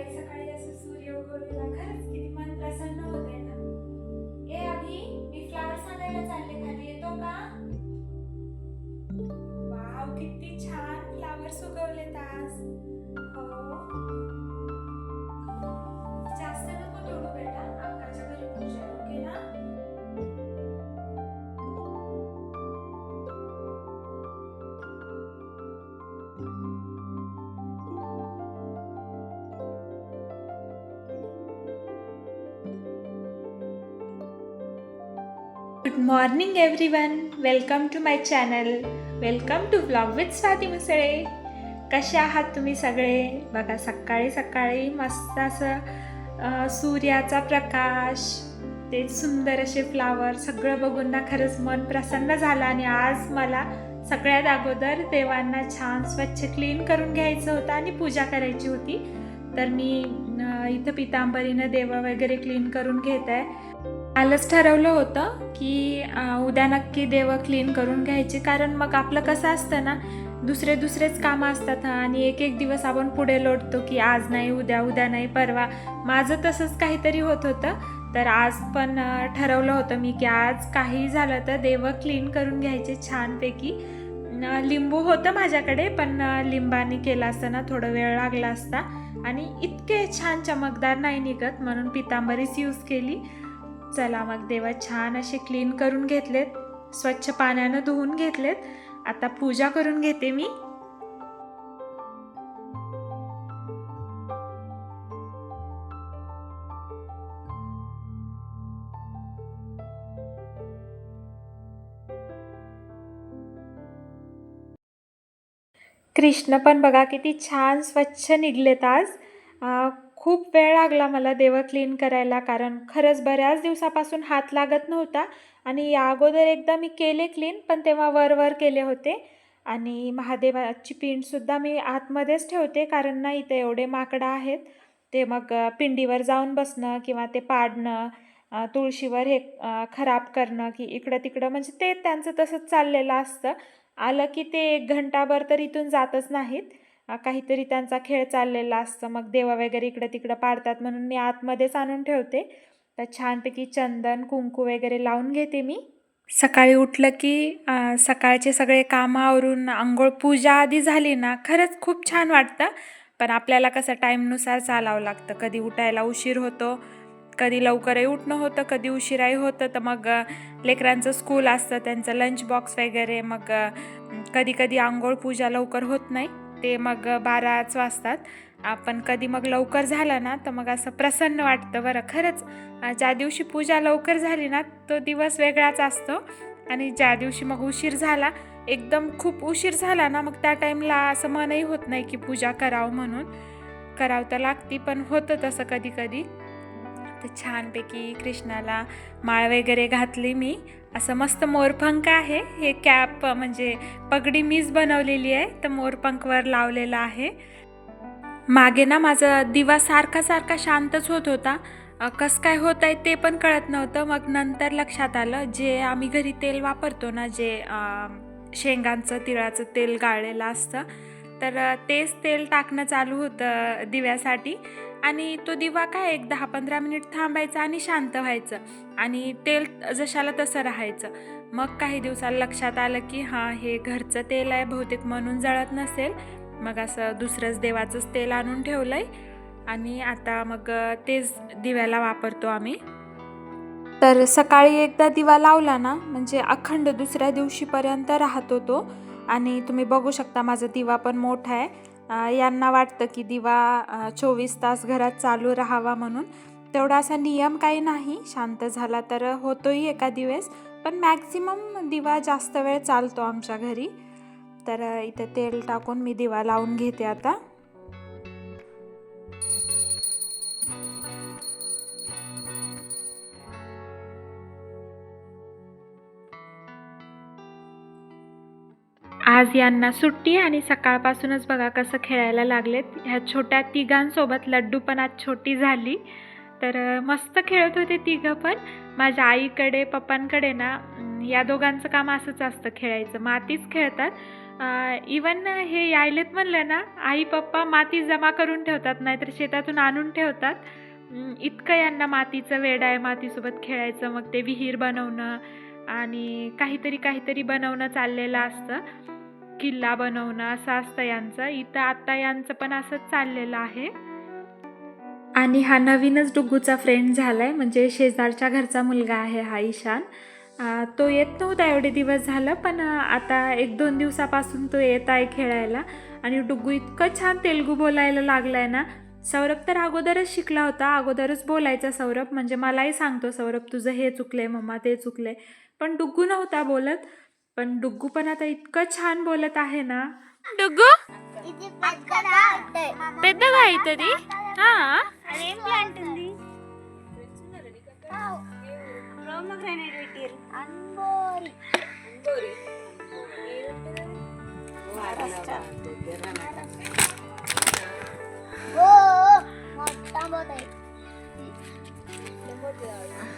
सकाळी सकाळी असं सूर्य उगवलेला खरंच किती मन प्रसन्न होतंय ना. ए अभि, मी फ्लावर्स आणायला चालले, खाली येतो का? वाव, किती छान फ्लावर्स उगवलेत आज. हो, जास्त नको तोडू बेटा, अक्काच्या घरी पूजा आहे, ओके ना? Good morning everyone, welcome to my channel. Welcome to vlog with Swati Musale. कसे आहात तुम्ही सगळे? बघा, सकाळी सकाळी मस्त असं सूर्याचा प्रकाश, ते सुंदर असे फ्लावर सगळं बघून ना खरंच मन प्रसन्न झालं. आणि आज मला सगळ्यात अगोदर देवांना छान स्वच्छ क्लीन करून घ्यायचं होतं आणि पूजा करायची होती. तर मी इथं पितांबरीनं देवं वगैरे क्लीन करून घेत आहे. कालच ठरवलं होतं की उद्या नक्की देवं क्लीन करून घ्यायची, कारण मग आपलं कसं असतं ना, दुसरेच कामं असतात आणि एक एक दिवस आपण पुढे लोटतो की आज नाही, उद्या नाही, परवा. माझं तसंच काहीतरी होत होतं. तर आज पण ठरवलं होतं मी की आज काही झालं तर देवं क्लीन करून घ्यायचे छानपैकी. लिंबू होतं माझ्याकडे, पण लिंबाने केलं असतं ना थोडा वेळ लागला असता आणि इतके छान चमकदार नाही निघत, म्हणून पितांबरीच यूज केली. चला मग देवा छान असे क्लीन करून घेतलेत, स्वच्छ पाण्यानं धुवून घेतलेत. आता पूजा करून घेते मी. कृष्ण पण बघा किती छान स्वच्छ निघलेत आज. खूप वेळ लागला मला देवं क्लीन करायला, कारण खरंच बऱ्याच दिवसापासून हात लागत नव्हता. आणि या अगोदर एकदा मी केले क्लीन, पण तेव्हा वर केले होते. आणि महादेवाची पिंडसुद्धा मी आतमध्येच ठेवते, कारण ना इथे एवढे माकडं आहेत. ते मग पिंडीवर जाऊन बसणं किंवा ते पाडणं, तुळशीवर हे खराब करणं की इकडं तिकडं, म्हणजे ते त्यांचं तसंच चाललेलं असतं. आलं की ते 1 घंटाभर तर इथून जातच नाहीत. काहीतरी त्यांचा खेळ चाललेला असतं. मग देवा वगैरे इकडं तिकडं पाडतात, म्हणून मी आतमध्येच आणून ठेवते. तर छानपैकी चंदन कुंकू वगैरे लावून घेते मी. सकाळी उठलं की सकाळचे सगळे कामं आवरून अंघोळ पूजा आधी झाली ना खरंच खूप छान वाटतं. पण आपल्याला कसं टाईमनुसार चालावं लागतं. कधी उठायला उशीर होतो, कधी लवकरही उठणं होतं, कधी उशिराही होतं. तर मग लेकरांचं स्कूल असतं, त्यांचं लंच बॉक्स वगैरे. मग कधी कधी आंघोळ पूजा लवकर होत नाही, ते मग 12च वाजतात. पण कधी मग लवकर झालं ना तर मग असं प्रसन्न वाटतं बरं खरंच. ज्या दिवशी पूजा लवकर झाली ना तो दिवस वेगळाच असतो. आणि ज्या दिवशी मग उशीर झाला, एकदम खूप उशीर झाला ना, मग त्या टाईमला असं मनही होत नाही की पूजा करावं, म्हणून करावं तर लागती, पण होतं तसं कधी कधी. तर छानपैकी कृष्णाला माळ वगैरे घातली मी. असं मस्त मोरपंख आहे, हे कॅप म्हणजे पगडी मीच बनवलेली आहे, तर मोरपंखवर लावलेला आहे. मागे ना माझा दिवा सारखा शांतच होत होता. कसं काय होत आहे ते पण कळत नव्हतं. मग नंतर लक्षात आलं, जे आम्ही घरी तेल वापरतो ना, जे शेंगांचं तिळाचं तेल गाळलेलं असतं, तर तेच तेल टाकणं चालू होतं दिव्यासाठी. आणि तो दिवा काय 10-15 मिनिट थांबायचा आणि शांत व्हायचं, आणि तेल जशाला तसं राहायचं. मग काही दिवसाला लक्षात आलं की हां, हे घरचं तेल आहे बहुतेक, म्हणून जळत नसेल. मग असं दुसरंच देवाचंच तेल आणून ठेवलंय आणि आता मग तेच दिव्याला वापरतो आम्ही. तर सकाळी एकदा दिवा लावला ना, म्हणजे अखंड दुसऱ्या दिवशीपर्यंत राहतो तो. आणि तुम्ही बघू शकता माझा दिवा पण मोठा आहे. यांना वाटतं की दिवा 24 तास घरात चालू राहावा, म्हणून तेवढा असा नियम काही नाही. शांत झाला तर होतोही एका दिवस, पण मॅक्झिमम दिवा जास्त वेळ चालतो आमच्या घरी. तर इथे तेल टाकून मी दिवा लावून घेते आता. आज यांना सुट्टी आणि सकाळपासूनच बघा कसं खेळायला लागलेत. ह्या छोट्या तिघांसोबत लड्डू पण आज छोटी झाली. तर मस्त खेळत होते तिघं पण. माझ्या आईकडे पप्पांकडे ना या दोघांचं काम असंच असतं, खेळायचं. मातीच खेळतात, इवन हे यायलेत म्हणलं ना, आई पप्पा माती जमा करून ठेवतात, नाहीतर शेतातून आणून ठेवतात. इतकं यांना मातीचं वेड आहे, मातीसोबत खेळायचं. मग ते विहीर बनवणं आणि काहीतरी काहीतरी बनवणं चाललेलं असतं, किल्ला बनवणं असं असतं यांचं. इथं आता यांचं पण असंच चाललेलं आहे. आणि हा नवीनच डुग्गूचा फ्रेंड झालाय, म्हणजे शेजारच्या घरचा मुलगा आहे हा ईशान. तो येत नव्हता एवढे दिवस झालं, पण आता 1-2 दिवसापासून तो येत आहे खेळायला. आणि डुग्गू इतकं छान तेलुगू बोलायला लागलाय ना. सौरभ तर अगोदरच शिकला होता, अगोदरच बोलायचा सौरभ, म्हणजे मलाही सांगतो सौरभ तुझं हे चुकलंय मम्मा, ते चुकलंय. पण डुग्गू नव्हता बोलत. पण डुग्गू पण आता इतकं छान बोलत आहे ना. डुग्गू పెద్దగా అవుతుంది. అదేం ప్లాంట్ ఉంది? ప్రోమోగ్రానైట్ పెట్టిరు. అంబోరి ఓ మొత్తం పోతాయి.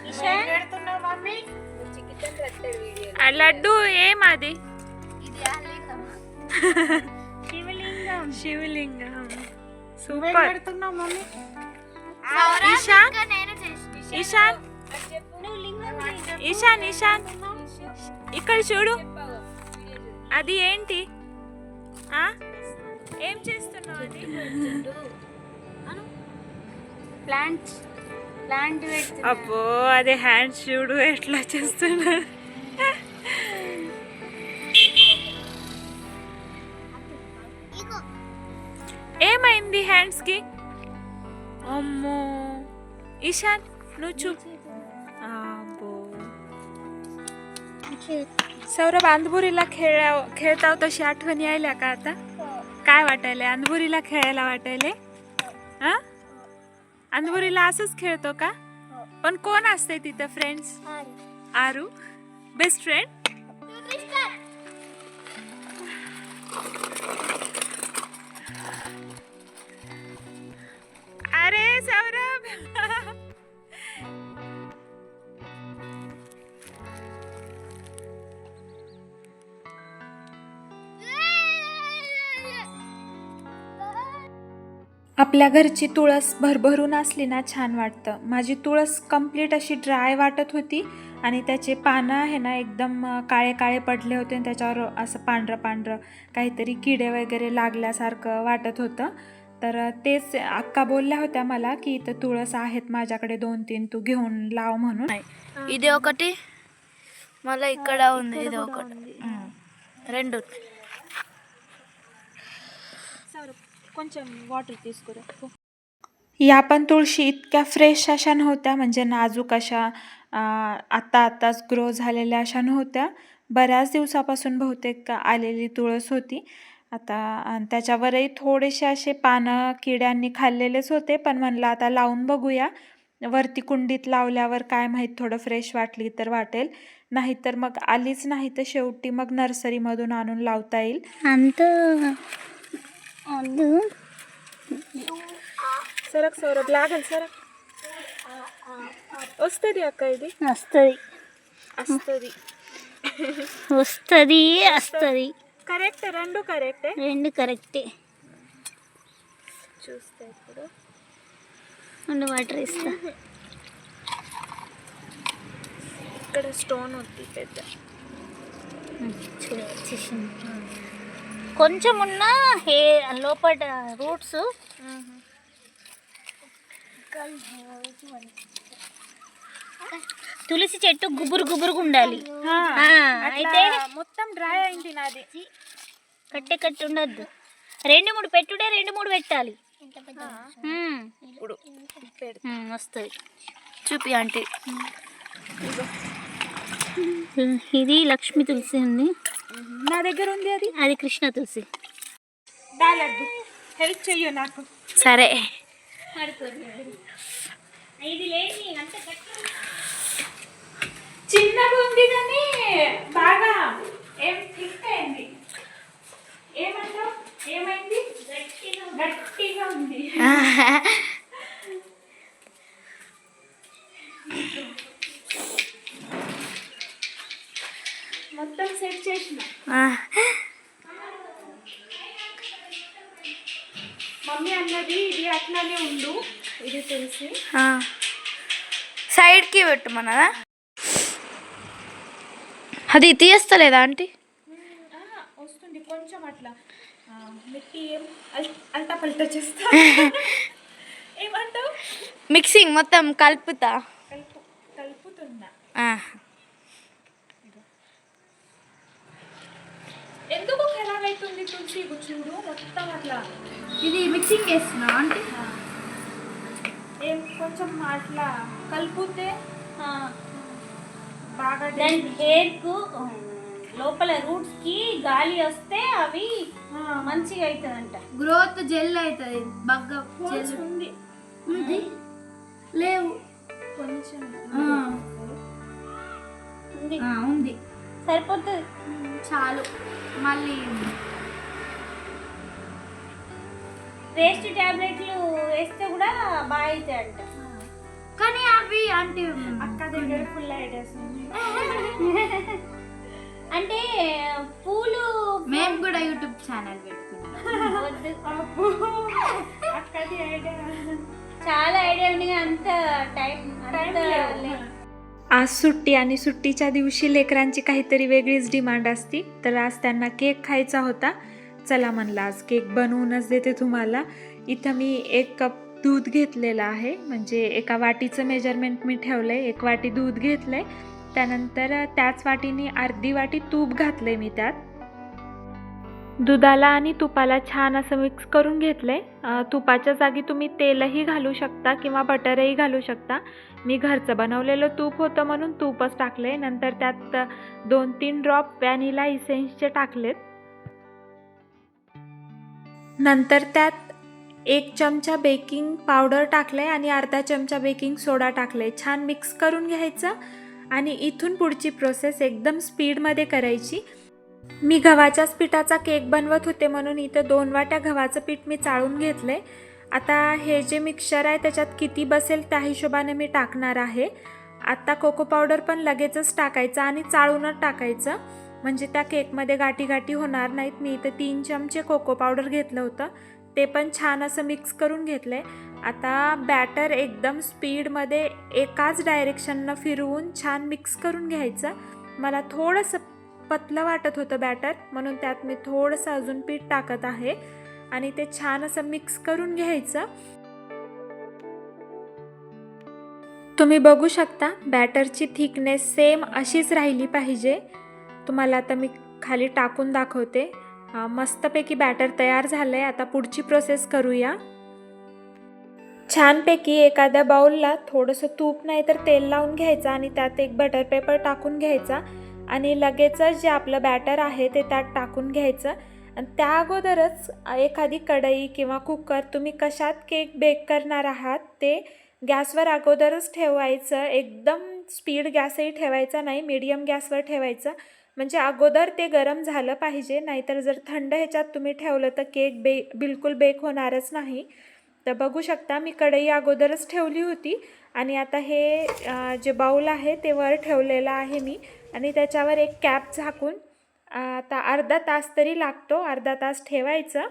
ఇషాన్ పెడుతున్నావు మమ్మీ? Chicken రత్తడి video. ఆ లడ్డు ఏం అది? ఇది ఆలింగం. శివలింగం. శివలింగం. Super super. పెడుతున్నావు మమ్మీ? ఇషాన్ నేను చేసి ఇషాన్ నువ్వు లింగం చేయి. ఇషాన్ ఇషాన్ ఇక్కడ చూడు, అది ఏంటి? ఏం చేస్తున్నావు అది? ప్లాంట్ పెడుతున్నా. అబ్బో, అదే హ్యాండ్స్ చూడు ఎట్లా చేస్తున్నాడు. ఏమైంది హ్యాండ్స్ కి? అమ్మో ईशान నువ్వు చూ. अबो सौरभ, अंधपुरीला खेळताव तशी आठवणी आल्या का आता? काय वाटायले अंधपुरीला खेळायला वाटायले? अंधपुरीला असंच खेळतो का? पण कोण असते तिथं फ्रेंड्स? आरू बेस्ट फ्रेंड. अरे सौरभ आपल्या घरची तुळस भरभरून असली ना छान वाटतं. माझी तुळस कंप्लीट अशी ड्राय वाटत होती आणि त्याचे पानं आहे ना एकदम काळे काळे पडले होते आणि त्याच्यावर असं पांढरं पांढरं काहीतरी किडे वगैरे लागल्यासारखं वाटत होतं. तर तेच अक्का बोलल्या होत्या मला की इथं तुळस आहेत माझ्याकडे 2-3, तू घेऊन लाव म्हणून. ఇది ఒకటి మళ్ళీ ఇక్కడ ఉంది, ఇది ఒకటి, రెండు. కొంచెం వాటర్ తీసుకురా. या पण तुळशी इतक्या फ्रेश अशा नव्हत्या, म्हणजे नाजूक अशा आत्ताच ग्रो झालेल्या अशा नव्हत्या. बऱ्याच दिवसापासून बहुतेक आलेली तुळस होती. आता त्याच्यावरही थोडेसे असे पानं किड्यांनी खाल्लेलेच होते, पण म्हणलं आता लावून बघूया. वरती कुंडीत लावल्यावर काय माहीत, थोडं फ्रेश वाटली तर वाटेल, नाहीतर मग आलीच नाही तर शेवटी मग नर्सरीमधून आणून लावता येईल. सरक सौरभ, लागल सरक. వస్తుంది అక్క, ఇది వస్తుంది. కరెక్ట్, రెండు కరెక్టే. చూస్తే ఇప్పుడు వాటర్ ఇస్తా. ఇక్కడ స్టోన్ ఉంది పెద్ద. కొంచెం ఉన్న లోపల రూట్స్. తులసి చెట్టు గుబురుగా ఉండాలి. అయితే మొత్తం డ్రై అయింది నాది. కట్టి ఉండద్దు. 2-3 పెట్టుడే, 2-3 పెట్టాలి. ఇప్పుడు వస్తుంది, చూపి ఆంటీ. ఇది లక్ష్మీ తులసి ఉంది నా దగ్గర ఉంది. అది కృష్ణ తులసి. దాలద్దు, హెల్ప్ చెయ్యు నాకు. సరే. చిన్నగా ఉంది కానీ బాగా ఏం థిక్ అయింది. ఏమంటావు? ఏమైంది? గట్టిగా ఉంది. మొత్తం సెట్ చేసిన. అట్లానే ఉండు, ఇది తెలిసి సైడ్కి పెట్టమన్నదా? అది తీయస్తలేదా ఆంటీ? వస్తుంది కొంచెం అట్లా మిట్టి అల్టా పల్టా చేస్తా. ఏమంటావు? మిక్సింగ్ మొత్తం కలుపుతా. కలుపుతున్నా. ఎందుకు ఖరాబ్ అవుతుంది తులసి? చూడు మొత్తం అట్లా. ఇది మిక్సింగ్ చేస్తున్నా అంటే ఏం కొంచెం అట్లా కలిపితే బాగా దాని హెయిర్కు లోపల రూట్స్కి గాలి వస్తే అవి మంచిగా అవుతుందంట. గ్రోత్ జెల్ అవుతుంది. బాగా జెల్ ఉంది. ఉంది లేవు కొంచెం ఉంది ఉంది సరిపోతుంది చాలు. మళ్ళీ వేస్ట్ టాబ్లెట్లు వేస్తే కూడా బాగా అవుతాయంట. కానీ అవి అంటే అక్క దగ్గర ఫుల్ ఐడియాస్ ఉంది. అంటే పూలు మేము కూడా యూట్యూబ్ ఛానల్ పెట్టుకున్నాం. వద్దు, అక్కది ఐడియా చాలా ఐడియా ఉంది కానీ అంత టైం లేదు. आज सुट्टी आणि सुट्टीच्या दिवशी लेकरांची काहीतरी वेगळीच डिमांड असती. तर आज त्यांना केक खायचा होता. चला म्हणलं आज केक बनवूनच देते तुम्हाला. इथं मी 1 कप दूध घेतलेलं आहे, म्हणजे एका वाटीचं मेजरमेंट मी ठेवलं आहे. 1 वाटी दूध घेतलं आहे, त्यानंतर त्याच वाटीने अर्धी वाटी तूप घातलं आहे मी त्यात. दुधाला आणि तुपाला छान असं मिक्स करून घेतलं आहे. तुपाच्या जागी तुम्ही तेलही घालू शकता किंवा बटरही घालू शकता. मी घरचं बनवलेलं तूप होतं म्हणून तूपच टाकलं आहे. नंतर त्यात 2-3 ड्रॉप व्हॅनिला इसेन्सचे टाकलेत. नंतर त्यात 1 चमचा बेकिंग पावडर टाकलं आहे आणि अर्धा चमचा बेकिंग सोडा टाकलं आहे. छान मिक्स करून घ्यायचं आणि इथून पुढची प्रोसेस एकदम स्पीडमध्ये करायची. मी गव्हाच्याच पिठाचा केक बनवत होते म्हणून इथं 2 वाट्या गव्हाचं पीठ मी चाळून घेतलं आहे. आता हे जे मिक्सचर आहे त्याच्यात किती बसेल त्या हिशोबाने मी टाकणार आहे. आता कोको पावडर पण लगेचच टाकायचं आणि चाळूनच टाकायचं, म्हणजे त्या केकमध्ये गाठी गाठी होणार नाहीत. मी इथं 3 चमचे कोको पावडर घेतलं होतं, ते पण छान असं मिक्स करून घेतलं आहे. आता बॅटर एकदम स्पीडमध्ये एकाच डायरेक्शननं फिरवून छान मिक्स करून घ्यायचं. मला थोडंसं पतलं वाटत होतं बॅटर, म्हणून त्यात मी थोडंसं अजून पीठ टाकत आहे आणि ते छान असं मिक्स करून घ्यायचं. तुम्ही बघू शकता बॅटरची थिकनेस सेम अशीच राहिली पाहिजे. तुम्हाला आता मी खाली टाकून दाखवते. मस्तपैकी बॅटर तयार झालं आहे. आता पुढची प्रोसेस करूया. छानपैकी एखाद्या बाउलला थोडंसं तूप नाही तर तेल लावून घ्यायचं आणि त्यात एक बटर पेपर टाकून घ्यायचा आणि लगेचच जे आपलं बॅटर आहे ते त्यात टाकून घ्यायचं. आणि त्या अगोदरच एखादी कढई किंवा कुकर तुम्ही कशात केक बेक करणार आहात ते गॅसवर अगोदरच ठेवायचं. एकदम स्पीड गॅसही ठेवायचा नाही, मीडियम गॅसवर ठेवायचं, म्हणजे अगोदर ते गरम झालं पाहिजे. नाहीतर जर थंड ह्याच्यात तुम्ही ठेवलं तर केक बिलकुल बेक होणारच नाही. तर बघू शकता मी कढई अगोदरच ठेवली होती आणि आता हे जे बाऊल आहे ते वर ठेवलेलं आहे मी आणि त्याच्यावर एक कॅप झाकून आता अर्धा तास तरी लागतो, अर्धा तास ठेवायचं.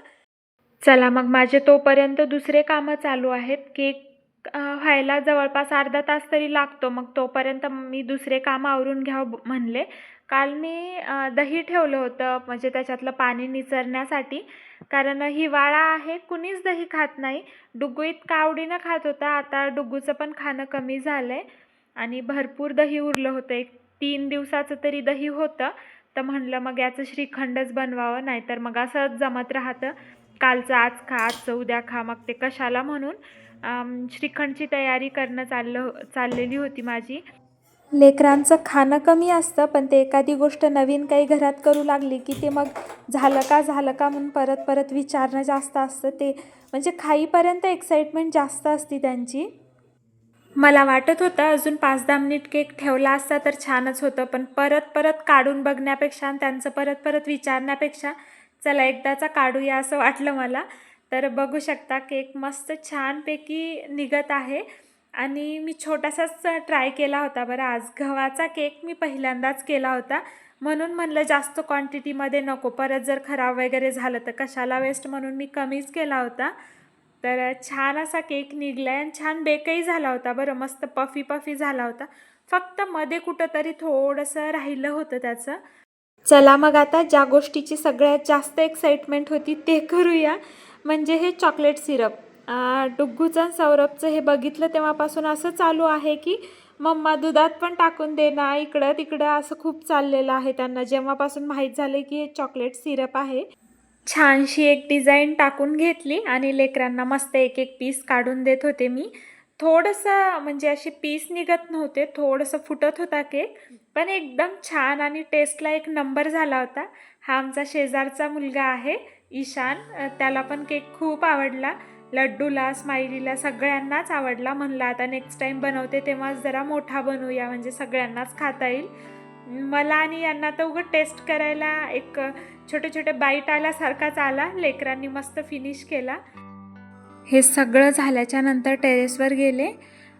चला मग माझे तोपर्यंत दुसरे कामं चालू आहेत. केक व्हायला जवळपास अर्धा तास तरी लागतो, मग तोपर्यंत मी दुसरे कामं आवरून घ्यावं म्हणले. काल मी दही ठेवलं होतं, म्हणजे त्याच्यातलं पाणी निचरण्यासाठी, कारण हिवाळा आहे, कुणीच दही खात नाही. डुग्गू इतका आवडीनं खात होता. आता डुग्गूचं पण खाणं कमी झालं आहे आणि भरपूर दही उरलं होतं. एक 3 दिवसाचं तरी दही होतं. तर म्हणलं मग याचं श्रीखंडच बनवावं, नाहीतर मग असंच जमत राहतं. कालचं आज खा, आजचं उद्या खा, मग ते कशाला म्हणून श्रीखंडची तयारी करणं चाललेली होती माझी. लेकरांचं खाणं कमी असतं, पण ते एखादी गोष्ट नवीन काही घरात करू लागली की ते मग झालं का म्हणून परत परत विचारणं जास्त असतं. ते म्हणजे खाईपर्यंत एक्साइटमेंट जास्त असते त्यांची. मला वाटत होतं अजून 5-10 मिनिट केक ठेवला असता तर छानच होतं, पण परत परत काढून बघण्यापेक्षा आणि त्यांचं परत परत विचारण्यापेक्षा चला एकदाचा काढूया असं वाटलं मला. तर बघू शकता केक मस्त छानपैकी निघत आहे आणि मी छोटासाच ट्राय केला होता बरं आज. गव्हाचा केक मी पहिल्यांदाच केला होता, म्हणून म्हणलं जास्त क्वांटिटीमध्ये नको, परत जर खराब वगैरे झालं तर कशाला वेस्ट, म्हणून मी कमीच केला होता. तर छान असा केक निघला आहे आणि छान बेकही झाला होता बरं, मस्त पफी पफी झाला होता. फक्त मध्ये कुठंतरी थोडंसं राहिलं होतं त्याचं. चला मग आता ज्या गोष्टीची सगळ्यात जास्त एक्साइटमेंट होती ते करूया, म्हणजे हे चॉकलेट सिरप. डुग्गूचं आणि सौरभचं हे बघितलं तेव्हापासून असं चालू आहे की मम्मा दुधात पण टाकून दे ना, इकडं तिकडं असं खूप चाललेलं आहे त्यांना, जेव्हापासून माहीत झालं की हे चॉकलेट सिरप आहे. छानशी एक डिझाईन टाकून घेतली आणि लेकरांना मस्त एक एक पीस काढून देत होते मी. थोडंसं म्हणजे असे पीस निघत नव्हते, थोडंसं फुटत होता केक, पण एकदम छान आणि टेस्टला एक नंबर झाला होता. हा आमचा शेजारचा मुलगा आहे ईशान, त्याला पण केक खूप आवडला. लड्डूला, स्माइलीला सगळ्यांनाच आवडला. म्हणलं आता नेक्स्ट टाईम बनवते तेव्हाच जरा मोठा बनवूया म्हणजे सगळ्यांनाच खाता येईल. मला आणि यांना तर उगाच टेस्ट करायला एक छोटे छोटे बाईट आल्यासारखाच आला. लेकरांनी मस्त फिनिश केला. हे सगळं झाल्याच्या नंतर टेरेसवर गेले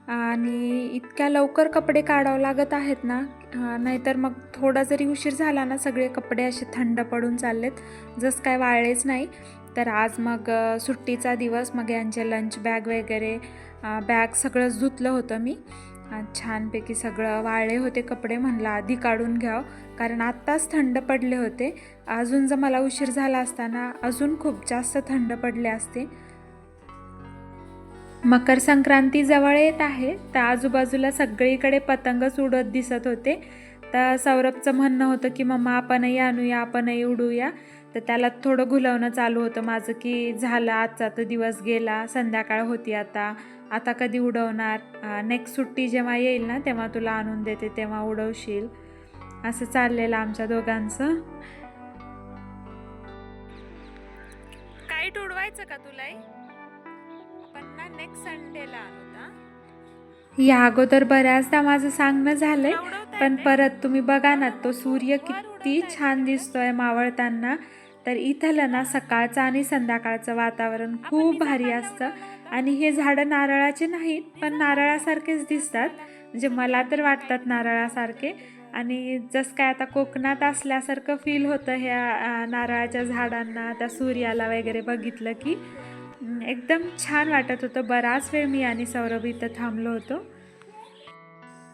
आणि इतक्या लवकर कपडे काढावं लागत आहेत ना, नाहीतर मग थोडा जरी उशीर झाला ना सगळे कपडे असे थंड पडून चाललेत, जसं काय वाळलेच नाही. तर आज मग सुट्टीचा दिवस, मग यांचे लंच बॅग वगैरे बॅग सगळंच धुतलं होतं मी. छानपैकी सगळं वाळले होते कपडे, म्हणलं आधी काढून घ्यावं कारण आत्ताच थंड पडले होते. अजून जर मला उशीर झाला असताना अजून खूप जास्त थंड पडले असते. मकर संक्रांती जवळ येत आहे, तर आजूबाजूला सगळीकडे पतंगच उडत दिसत होते. तर सौरभचं म्हणणं होतं की मम्मा आपणही आणूया, आपणही उडूया. तर त्याला थोडं घुलवणं चालू होतं माझं की झालं आजचा तर दिवस गेला, संध्याकाळ होती आता, आता कधी उडवणार, नेक्स्ट सुट्टी जेव्हा येईल ना तेव्हा तुला आणून देते तेव्हा उडवशील, असं चाललेलं आमच्या दोघांचं. काईट उडवायचं का तुलाही? आपण ना नेक्स्ट संडेला आणू. या अगोदर बऱ्याचदा माझं सांगणं झालंय, पण परत तुम्ही बघा ना तो सूर्य किती छान दिसतोय मावळताना. तर इथलं ना सकाळचं आणि संध्याकाळचं वातावरण खूप भारी असतं. आणि हे झाडं नारळाचे नाहीत, पण नारळासारखेच दिसतात, म्हणजे मला तर वाटतात नारळासारखे. आणि जसं काय आता कोकणात असल्यासारखं फील होतं ह्या नारळाच्या झाडांना, त्या सूर्याला वगैरे बघितलं की एकदम छान वाटत होतं. बराच वेळ मी आणि सौरभ इथं थांबलो होतो.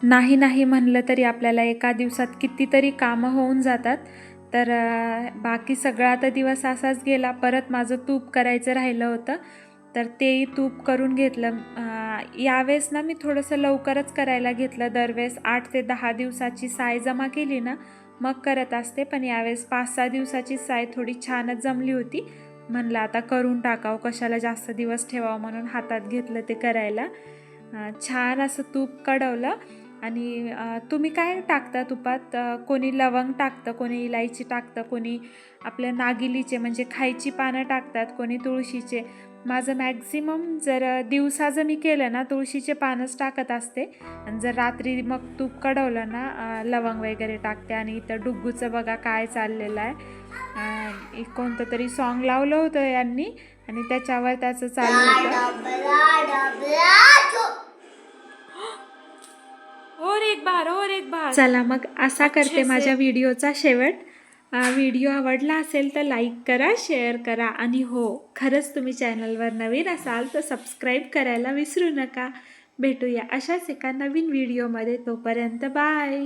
नाही नाही म्हणलं तरी आपल्याला एका दिवसात कितीतरी कामं होऊन जातात. तर बाकी सगळा आता दिवस असाच गेला. परत माझं तूप करायचं राहिलं होतं, तर तेही तूप करून घेतलं. यावेळेस ना मी थोडंसं लवकरच करायला घेतलं. दरवेळेस 8 ते 10 दिवसाची साय जमा केली ना मग करत असते, पण यावेळेस 5-6 दिवसाची साय थोडी छानच जमली होती. म्हणलं आता करून टाकावं, कशाला जास्त दिवस ठेवावं, म्हणून हातात घेतलं ते करायला. छान असं तूप कढवलं. आणि तुम्ही काय टाकता तुपात? कोणी लवंग टाकतं, कोणी इलायची टाकतं, कोणी आपल्या नागिलीचे म्हणजे खायची पानं टाकतात, कोणी तुळशीचे. माझं मॅक्झिमम जर दिवसा जर मी केलं ना तुळशीचे पानच टाकत असते, आणि जर रात्री मग तूप कढवलं ना लवंग वगैरे टाकते. आणि इथं डुग्गूचं बघा काय चाललेलं आहे, कोणतं तरी सॉन्ग लावलं होतं यांनी आणि त्याच्यावर त्याचं चालू होतं और एक बार. चला मग असा करते माझ्या व्हिडिओचा शेवट. व्हिडिओ आवडला असेल तर लाईक करा, शेअर करा, आणि हो खरंच तुम्ही चॅनलवर नवीन असाल तर सबस्क्राईब करायला विसरू नका. भेटूया अशाच एका नवीन व्हिडिओमध्ये, तोपर्यंत बाय.